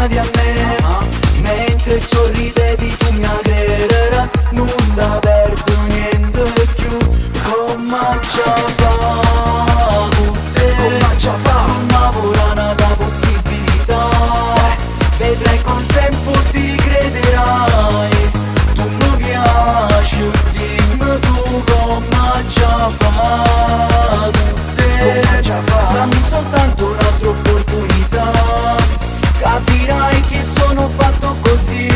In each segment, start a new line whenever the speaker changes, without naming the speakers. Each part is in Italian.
pensavi a me, mentre sorridevi tu mi aggredere, non da perdo niente più, come già fa con te, come già fa, non lavora nata possibilità, vedrai col tempo ti crederai, tu mi piaci, dimmi tu come già fa con te, dammi soltanto un'altra opportunità, capirai che sono fatto così,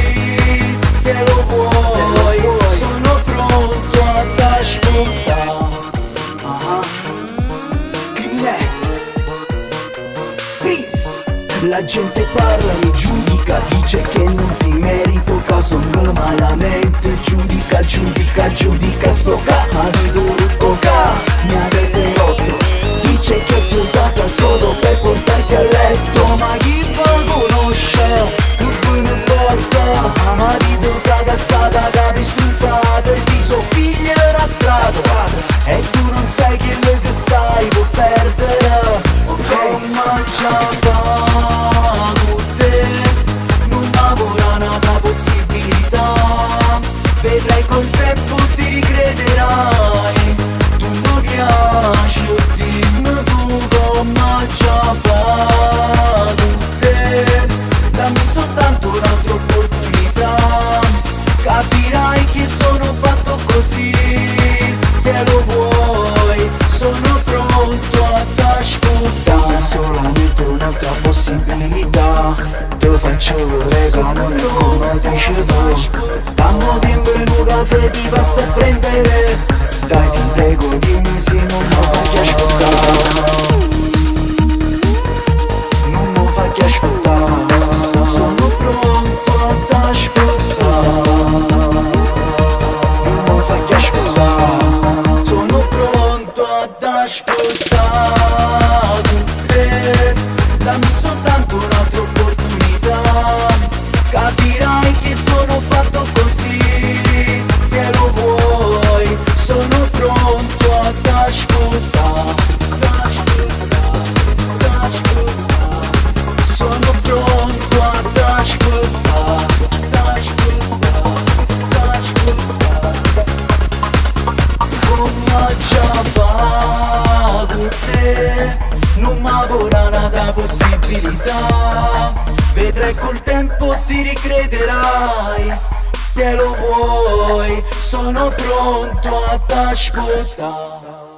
se lo vuoi, sono pronto ad ascoltare. Prince, la gente parla, mi giudica, dice che non ti merito, caso non malamente, giudica, giudica, giudica, sto capito, mi avete rotto, dice che ti ho usata solo per portarti a letto, ma chi va conosce, tu poi mi porta, marito fracassata, capi strunzata, e ti so figlia della strada, e tu non sai che noi che stai può perdere, come già fa con te, non lavora nata possibilità, vedrai col tempo ti ricrederai, tu mi piaci, dimmi tu come già fa con te, dammi soltanto un'altra opportunità, capirai che sono fatto così, se lo vuoi, sono pronto ad ascoltare, solamente un'altra possibilità, ti faccio vedere come come dici tu, dammo tempo in un caffè ti passa a prendere, dai ti prego dimmi se non mi fai ascoltare, non mi fai ascoltare, sono pronto ad ascoltare, non mi fai ascoltare, sono pronto ad ascoltare con te, dammi soltanto un'altra opportunità, capirai che sono fatto così, se lo vuoi, sono pronto ad ascoltare, sono pronto ad ascoltare, come già fa con te, non m'avrà nata possibilità, vedrai col tempo ti ricrederai, se lo vuoi, sono pronto ad ascoltare.